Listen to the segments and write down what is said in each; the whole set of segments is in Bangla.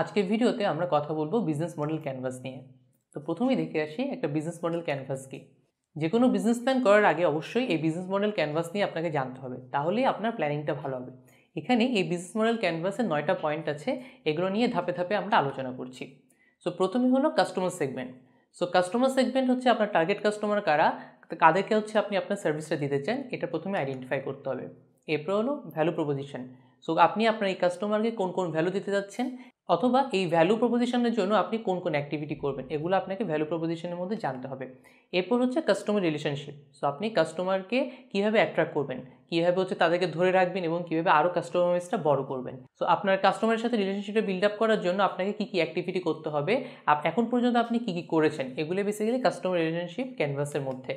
আজকের ভিডিওতে আমরা কথা বলবো বিজনেস মডেল ক্যানভাস নিয়ে। তো প্রথমেই দেখে আসি একটা বিজনেস মডেল ক্যানভাস কি। যে কোনো বিজনেস প্ল্যান করার আগে অবশ্যই এই বিজনেস মডেল ক্যানভাস নিয়ে আপনাকে জানতে হবে, তাহলেই আপনার প্ল্যানিংটা ভালো হবে। এখানে এই বিজনেস মডেল ক্যানভাসে 9টা পয়েন্ট আছে, এগুলো নিয়ে ধাপে ধাপে আমরা আলোচনা করছি। সো প্রথমে হলো customer segment. So customer segment হচ্ছে আপনার টার্গেট কাস্টমার কারা, কাদেরকে হচ্ছে আপনি আপনার সার্ভিসটা দিতে চান, এটা প্রথমে আইডেন্টিফাই করতে হবে। এরপর হলো ভ্যালু প্রপোজিশন। সো আপনি আপনার এই কাস্টমারকে কোন কোন ভ্যালু দিতে যাচ্ছেন, অথবা এই ভ্যালু প্রপোজিশনের জন্য আপনি কোন কোন অ্যাক্টিভিটি করবেন, এগুলো আপনাকে ভ্যালু প্রপোজিশনের মধ্যে জানতে হবে। এরপর হচ্ছে কাস্টমার রিলেশনশিপ। সো আপনি কাস্টমারকে কীভাবে অ্যাট্রাক্ট করবেন, কীভাবে হচ্ছে তাদেরকে ধরে রাখবেন এবং কীভাবে আরও কাস্টমার বেসটা বড় করবেন। সো আপনার কাস্টমারের সাথে রিলেশনশিপটা বিল্ড আপ করার জন্য আপনাকে কী কী অ্যাক্টিভিটি করতে হবে, এখন পর্যন্ত আপনি কী কী করেছেন, এগুলো বেসিক্যালি কাস্টমার রিলেশনশিপ ক্যানভাসের মধ্যে।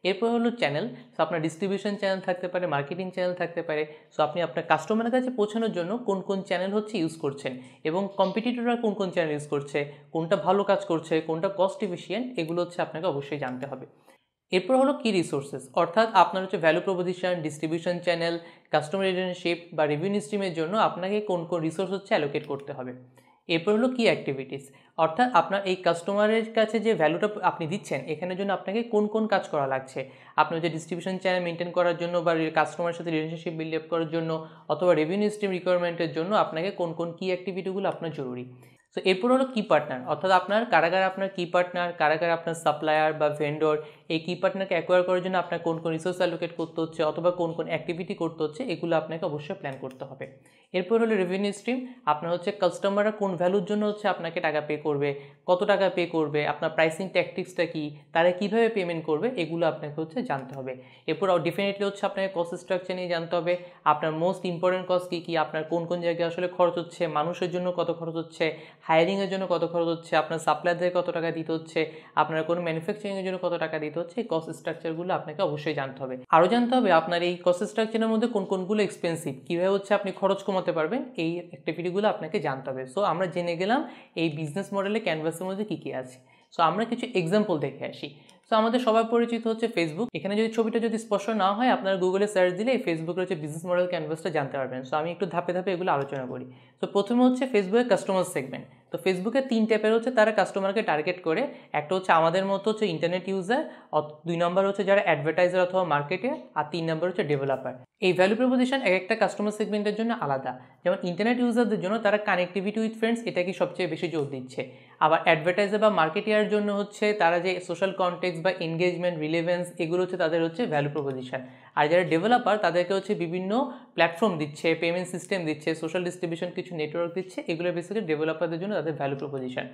এরপর হলো চ্যানেল। সো আপনার ডিস্ট্রিবিউশন চ্যানেল থাকতে পারে, মার্কেটিং চ্যানেল থাকতে পারে। সো আপনি আপনার কাস্টমারের কাছে পৌঁছানোর জন্য কোন কোন চ্যানেল হচ্ছে ইউজ করছেন, এবং কম্পিটিটররা কোন কোন চ্যানেল ইউজ করছে, কোনটা ভালো কাজ করছে, কোনটা কস্ট এফিশিয়েন্ট, এগুলো হচ্ছে আপনাকে অবশ্যই জানতে হবে। এরপর হলো কি রিসোর্সেস, অর্থাৎ আপনার হচ্ছে value proposition, distribution channel, customer relationship বা রেভিনিউ স্ট্রিমের জন্য আপনাকে কোন কোন রিসোর্স হচ্ছে অ্যালোকেট করতে হবে। এরপর হলো কি অ্যাক্টিভিটিস, অর্থাৎ আপনার এই কাস্টমারের কাছে যে ভ্যালুটা আপনি দিচ্ছেন, এখানের জন্য আপনাকে কোন কোন কাজ করা লাগছে। আপনার যে ডিস্ট্রিবিউশন চ্যানেল মেনটেন করার জন্য বা কাস্টমারের সাথে রিলেশনশিপ বিল্ড আপ করার জন্য, অথবা রেভিনিউ স্ট্রিম রিকোয়ারমেন্টের জন্য আপনাকে কোন কোন কি অ্যাক্টিভিটিগুলো আপনার জরুরি। সো এরপর হলো কি পার্টনার, অর্থাৎ আপনার কারা কারা আপনার কি পার্টনার, কারা কারা আপনার সাপ্লায়ার বা ভেন্ডর। এই কি পার্টনারকে অ্যাকোয়ার করার জন্য আপনার কোন কোন রিসোর্স অ্যালোকেট করতে হচ্ছে, অথবা কোন কোন অ্যাক্টিভিটি করতে হচ্ছে, এগুলো আপনাকে অবশ্যই প্ল্যান করতে হবে। এরপর হলো রেভিনিউ স্ট্রিম। আপনার হচ্ছে কাস্টমাররা কোন ভ্যালুর জন্য হচ্ছে আপনাকে টাকা পে করবে, কত টাকা পে করবে, আপনার প্রাইসিং ট্যাকটিক্সটা কী, তারা কীভাবে পেমেন্ট করবে, এগুলো আপনাকে হচ্ছে জানতে হবে। এরপর ডেফিনেটলি হচ্ছে আপনাকে কস্ট স্ট্রাকচার নিয়ে জানতে হবে। আপনার মোস্ট ইম্পর্টেন্ট কস্ট কী কী, আপনার কোন কোন জায়গায় আসলে খরচ হচ্ছে, মানুষের জন্য কত খরচ হচ্ছে, হায়ারিংয়ের জন্য কত খরচ হচ্ছে, আপনার সাপ্লায়ারদের কত টাকা দিতে হচ্ছে, আপনার কোনো ম্যানুফ্যাকচারিংয়ের জন্য কত টাকা দিতে হচ্ছে, এই কস্ট স্ট্রাকচারগুলো আপনাকে অবশ্যই জানতে হবে। আরও জানতে হবে আপনার এই কস্ট স্ট্রাকচারের মধ্যে কোন কোনগুলো এক্সপেন্সিভ, কীভাবে হচ্ছে আপনি খরচ কমাতে পারবেন, এই অ্যাক্টিভিটিগুলো আপনাকে জানতে হবে। সো আমরা জেনে গেলাম এই বিজনেস মডেলে ক্যানভাসের মধ্যে কী কী আছে। সো আমরা কিছু এক্সাম্পল দেখে আসি। সো আমাদের সবার পরিচিত হচ্ছে ফেসবুক। এখানে যদি ছবিটা যদি স্পষ্ট না হয়, আপনারা গুগলে সার্চ দিলে এই ফেসবুকের হচ্ছে বিজনেস মডেল ক্যানভাসটা জানতে পারবেন। সো আমি একটু ধাপে ধাপে এগুলো আলোচনা করি। তো প্রথমে হচ্ছে ফেসবুকের কাস্টমার সেগমেন্ট। তো ফেসবুকে 3 টাইপের হচ্ছে তারা কাস্টমারকে টার্গেট করে। একটা হচ্ছে আমাদের মতো হচ্ছে ইন্টারনেট ইউজার, 2 নম্বর হচ্ছে যারা অ্যাডভার্টাইজার অথবা মার্কেটার, আর 3 নম্বর হচ্ছে ডেভেলপার। এই ভ্যালু প্রপোজিশন এক একটা কাস্টমার সেগমেন্টের জন্য আলাদা। যেমন ইন্টারনেট ইউজারদের জন্য তারা কানেক্টিভিটি উইথ ফ্রেন্ডস, এটাকে সবচেয়ে বেশি জোর দিচ্ছে। আবার অ্যাডভার্টাইজার বা মার্কেটিয়ার জন্য হচ্ছে তারা যে সোশ্যাল কন্টেক্সট বা এনগেজমেন্ট, রিলেভেন্স, এগুলো হচ্ছে তাদের হচ্ছে ভ্যালু প্রপোজিশন। আর যারা ডেভেলপার তাদেরকে হচ্ছে বিভিন্ন প্ল্যাটফর্ম দিচ্ছে, পেমেন্ট সিস্টেম দিচ্ছে, সোশ্যাল ডিস্ট্রিবিউশন কিছু নেটওয়ার্ক দিচ্ছে, এগুলো বেসিক্যালি ডেভেলপারদের জন্য তাদের ভ্যালু প্রপোজিশন।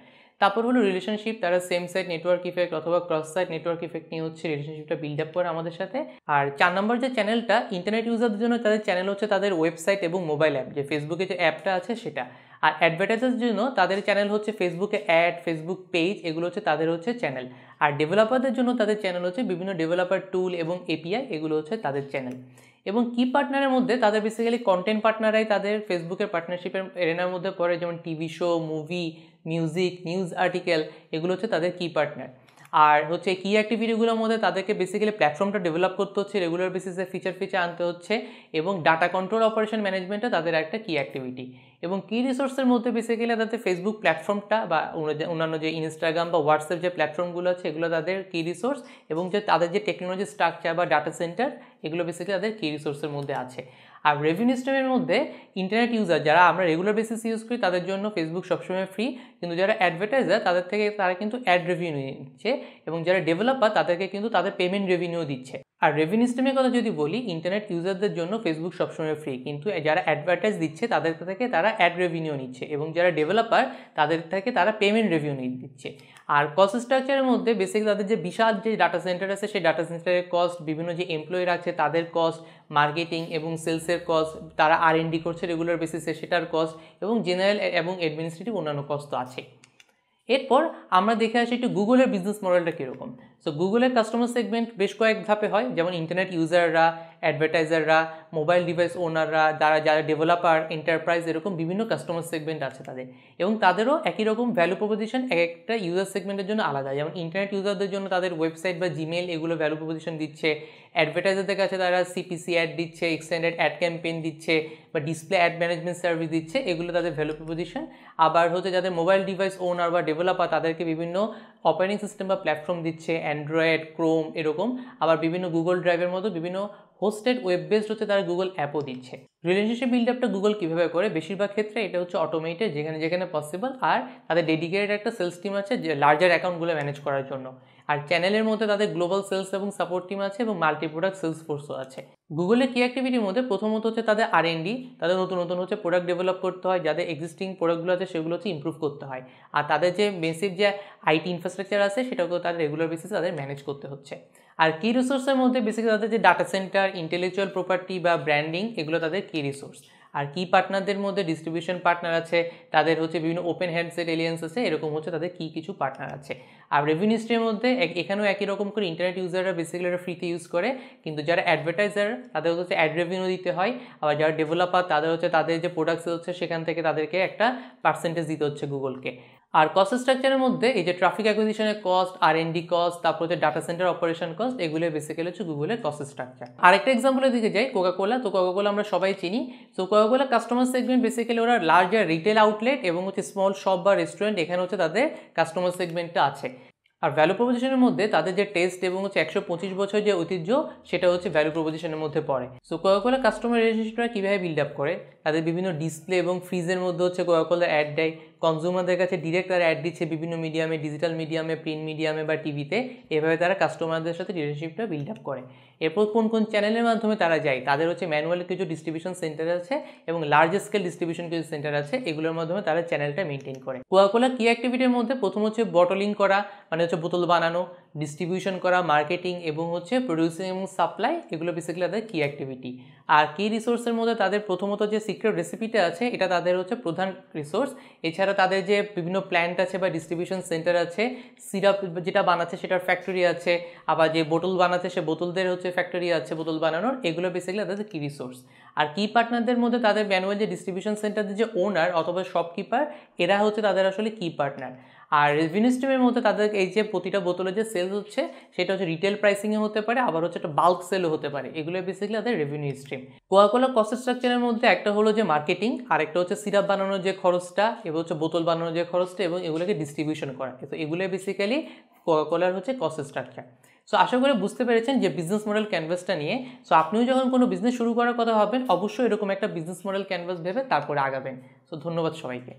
তারপর হলো রিলেশনশিপ। তারা সেম সাইট নেটওয়ার্ক ইফেক্ট অথবা ক্রস সাইট নেটওয়ার্ক ইফেক্ট নিয়ে হচ্ছে রিলেশনশিপটা বিল্ড আপ করে আমাদের সাথে। আর 4 নম্বর যে চ্যানেলটা, ইন্টারনেট ইউজারদের জন্য তাদের চ্যানেল হচ্ছে তাদের ওয়েবসাইট এবং মোবাইল অ্যাপ, যে ফেসবুকে যে অ্যাপটা আছে সেটা। আর অ্যাডভার্টাইজারের জন্য তাদের চ্যানেল হচ্ছে ফেসবুকে অ্যাড, ফেসবুক পেজ, এগুলো হচ্ছে তাদের হচ্ছে চ্যানেল। আর ডেভেলপারদের জন্য তাদের চ্যানেল হচ্ছে বিভিন্ন ডেভেলপার টুল এবং এপিআই, এগুলো হচ্ছে তাদের চ্যানেল। এবং কি পার্টনারের মধ্যে তাদের বেসিক্যালি কন্টেন্ট পার্টনারাই তাদের ফেসবুকের পার্টনারশিপের এরেনার মধ্যে পড়ে, যেমন TV show, movie, music, news article, এগুলো হচ্ছে তাদের কি পার্টনার। আর হচ্ছে কি অ্যাক্টিভিটিগুলোর মধ্যে তাদেরকে বেসিক্যালি প্ল্যাটফর্মটা ডেভেলপ করতে হচ্ছে, রেগুলার বেসিসে ফিচার আনতে হচ্ছে, এবং ডাটা কন্ট্রোল অপারেশন ম্যানেজমেন্টটা তাদের একটা কি অ্যাক্টিভিটি। এবং কি রিসোর্সের মধ্যে বেসিক্যালি তাদের ফেসবুক প্ল্যাটফর্মটা বা অন্যান্য যে ইনস্টাগ্রাম বা হোয়াটসঅ্যাপ যে প্ল্যাটফর্মগুলো আছে, এগুলো তাদের কি রিসোর্স, এবং যে তাদের যে টেকনোলজি স্ট্রাকচার বা ডাটা সেন্টার, এগুলো বেসিক্যালি তাদের কি রিসোর্সের মধ্যে আছে। আর রেভিনিউ স্ট্রিমের মধ্যে ইন্টারনেট ইউজার যারা আমরা রেগুলার বেসিস ইউজ করি, তাদের জন্য ফেসবুক সবসময় ফ্রি, কিন্তু যারা অ্যাডভার্টাইজার তাদের থেকে তারা কিন্তু অ্যাড রেভিনিউ নিচ্ছে, এবং যারা ডেভেলপার তাদেরকে কিন্তু তাদের পেমেন্ট রেভিনিউ দিচ্ছে। আর রেভিনিউ স্ট্রিমের কথা যদি বলি, ইন্টারনেট ইউজারদের জন্য ফেসবুক সবসময় ফ্রি, কিন্তু যারা অ্যাডভার্টাইজ দিচ্ছে তাদের থেকে তারা অ্যাড রেভিনিউ নিচ্ছে, এবং যারা ডেভেলপার তাদের থেকে তারা পেমেন্ট রেভিনিউ দিচ্ছে। আর কস্ট স্ট্রাকচারের মধ্যে বেসিক্যালি তাদের যে বিশাল যে ডাটা সেন্টার আছে, সেই ডাটা সেন্টারের কস্ট, বিভিন্ন যে এমপ্লয়ি আছে তাদের কস্ট, মার্কেটিং এবং সেলসের কস্ট, তারা আর&ডি করছে রেগুলার বেসিসে সেটার কস্ট, এবং জেনারেল এবং অ্যাডমিনিস্ট্রেটিভ অন্যান্য কস্ট তো আছে। এরপর আমরা দেখে আসি একটু গুগলের বিজনেস মডেলটা কীরকম। সো গুগলের কাস্টমার সেগমেন্ট বেশ কয়েক ধাপে হয়, যেমন ইন্টারনেট ইউজাররা, অ্যাডভার্টাইজাররা, মোবাইল ডিভাইস ওনাররা, যারা ডেভেলপার, এন্টারপ্রাইজ, এরকম বিভিন্ন কাস্টমার সেগমেন্ট আছে তাদের, এবং তাদেরও একই রকম ভ্যালু প্রপোজিশন এক একটা ইউজার সেগমেন্টের জন্য আলাদা। যেমন ইন্টারনেট ইউজারদের জন্য তাদের ওয়েবসাইট বা জিমেল এগুলো ভ্যালু প্রপোজিশন দিচ্ছে, অ্যাডভার্টাইজারদের কাছে তারা সিপিসি অ্যাড দিচ্ছে, এক্সটেন্ডেড অ্যাড ক্যাম্পেইন দিচ্ছে বা ডিসপ্লে অ্যাড ম্যানেজমেন্ট সার্ভিস দিচ্ছে, এগুলো তাদের ভ্যালু প্রপোজিশন। আবার হচ্ছে যাদের মোবাইল ডিভাইস ওনার বা ডেভেলপার তাদেরকে বিভিন্ন অপারেটিং সিস্টেম বা প্ল্যাটফর্ম দিচ্ছে, অ্যান্ড্রয়েড, ক্রোম এরকম, আবার বিভিন্ন গুগল ড্রাইভের মতো বিভিন্ন হোস্টেড ওয়েব বেসড হচ্ছে তারা গুগল অ্যাপও দিচ্ছে। রিলেশনশিপ বিল্ড আপটা গুগল কীভাবে করে, বেশিরভাগ ক্ষেত্রে এটা হচ্ছে অটোমেটেড, যেখানে যেখানে পসিবল, আর তাদের ডেডিকেটেড একটা সেলস টিম আছে যে লার্জার অ্যাকাউন্টগুলো ম্যানেজ করার জন্য। আর চ্যানেলের মধ্যে তাদের গ্লোবাল সেলস এবং সাপোর্ট টিম আছে এবং মাল্টি প্রোডাক্ট সেলস ফোর্সও আছে। গুগলের কি অ্যাক্টিভিটির মধ্যে প্রথমত হচ্ছে তাদের R&D, তাদের নতুন নতুন হচ্ছে প্রোডাক্ট ডেভেলপ করতে হয়, যাদের এক্সিস্টিং প্রোডাক্টগুলো আছে সেগুলো হচ্ছে ইমপ্রুভ করতে হয়। আর তাদের যে বেসিক যে আইটি ইনফ্রাস্ট্রাকচার আছে সেটাকেও তাদের রেগুলার বেসিসে তাদের ম্যানেজ করতে হচ্ছে। আর কি রিসোর্সের মধ্যে বেসিক্যালি তাদের যে ডাটা সেন্টার, ইন্টেলেকচুয়াল প্রপার্টি বা ব্র্যান্ডিং, এগুলো তাদের কি রিসোর্স। আর কি পার্টনারদের মধ্যে ডিস্ট্রিবিউশন পার্টনার আছে, তাদের হচ্ছে বিভিন্ন ওপেন হ্যান্ডসেট এলিয়েন্স আছে, এরকম হচ্ছে তাদের কি কিছু পার্টনার আছে। আর রেভিনিউ স্ট্রিমের মধ্যে এখানেও একই রকম করে ইন্টারনেট ইউজাররা বেসিক্যালি এটা ফ্রিতে ইউজ করে, কিন্তু যারা অ্যাডভার্টাইজার তাদের হচ্ছে অ্যাড রেভিনিউ দিতে হয়। আবার যারা ডেভেলপার তাদের হচ্ছে তাদের যে প্রোডাক্টস হচ্ছে সেখান থেকে তাদেরকে একটা পার্সেন্টেজ দিতে হচ্ছে গুগলকে। আর কস্ট স্ট্রাকচারের মধ্যে এই যে ট্রাফিক অ্যাকুইজিশনের কস্ট, R&D কস্ট, তারপর হচ্ছে ডাটা সেন্টার অপারেশন কস্ট, এগুলো বেসিক্যালি হচ্ছে গুগলের কস্ট স্ট্রাকচার। আরেকটা এক্সাম্পলের দিকে যাই, কোকাকোলা। তো কোকাকোলা আমরা সবাই চিনি। তো কোকাকোলা কাস্টমার সেগমেন্ট বেসিক্যালি ওরা লার্জার রিটেল আউটলেট এবং হচ্ছে স্মল শপ বা রেস্টুরেন্ট, এখানে হচ্ছে তাদের কাস্টমার সেগমেন্টটা আছে। আর ভ্যালু প্রপোজিশনের মধ্যে তাদের যে টেস্ট এবং হচ্ছে 125 বছর যে ঐতিহ্য, সেটা হচ্ছে ভ্যালু প্রপোজিশনের মধ্যে পড়ে। সো কোকাকোলা কাস্টমার রিলেশনশিপটা কীভাবে বিল্ড আপ করে, তাদের বিভিন্ন ডিসপ্লে এবং ফ্রিজের মধ্যে হচ্ছে কোকাকোলা অ্যাড দেয়, কনজিউমারদের কাছে ডিরেক্ট তারা অ্যাড দিচ্ছে বিভিন্ন মিডিয়ামে, ডিজিটাল মিডিয়ামে, প্রিন্ট মিডিয়ামে বা টিভিতে। এভাবে তারা কাস্টমারদের সাথে রিলেশনশিপটা বিল্ড আপ করে। এরপর কোন কোন চ্যানেলের মাধ্যমে তারা যায়, তাদের হচ্ছে ম্যানুয়ালি কিছু ডিস্ট্রিবিউশন সেন্টার আছে এবং লার্জ স্কেল ডিস্ট্রিবিউশন কিছু সেন্টার আছে, এগুলোর মাধ্যমে তারা চ্যানেলটা মেনটেন করে। কোকাকোলা কি অ্যাক্টিভিটির মধ্যে প্রথম হচ্ছে বটলিং করা, মানে হচ্ছে বোতল বানানো, ডিস্ট্রিবিউশন করা, মার্কেটিং এবং হচ্ছে প্রডিউসিং এবং সাপ্লাই, এগুলো বেসিক্যালি তাদের কি অ্যাক্টিভিটি। আর কি রিসোর্সের মধ্যে তাদের প্রথমত যে সিক্রেট রেসিপিটা আছে, এটা তাদের হচ্ছে প্রধান রিসোর্স। এছাড়া তাদের যে বিভিন্ন প্ল্যান্ট আছে বা ডিস্ট্রিবিউশন সেন্টার আছে, সিরাপ যেটা বানাচ্ছে সেটার ফ্যাক্টরি আছে, আবার যে বোতল বানাচ্ছে সে বোতলদের হচ্ছে ফ্যাক্টরি আছে বোতল বানানোর, এগুলো বেসিক্যালি তাদের কি রিসোর্স। আর কি পার্টনারদের মধ্যে তাদের ম্যানুয়াল যে ডিস্ট্রিবিউশন সেন্টারের যে ওনার অথবা শপকিপার, এরা হচ্ছে তাদের আসলে কি পার্টনার। আর রেভিনিউ স্ট্রিমের মধ্যে তাদের এই যে প্রতিটা বোতলের যে সেলস হচ্ছে সেটা হচ্ছে রিটেল প্রাইসিংয়ে হতে পারে, আবার হচ্ছে একটা বাল্ক সেলও হতে পারে, এগুলো বেসিক্যালি তাদের রেভিনিউ স্ট্রিম। কোকাকোলা কস্ট স্ট্রাকচারের মধ্যে একটা হলো যে মার্কেটিং, আর একটা হচ্ছে সিরাপ বানানোর যে খরচটা এবং হচ্ছে বোতল বানানোর যে খরচটা এবং এগুলোকে ডিস্ট্রিবিউশন করা। তো এগুলো বেসিক্যালি কোকাকোলার হচ্ছে কস্ট স্ট্রাকচার। সো আশা করে বুঝতে পেরেছেন যে বিজনেস মডেল ক্যানভাসটা নিয়ে। সো আপনিও যখন কোনো বিজনেস শুরু করার কথা ভাববেন, অবশ্যই এরকম একটা বিজনেস মডেল ক্যানভাস ভেবে তারপরে আগাবেন। সো ধন্যবাদ সবাইকে।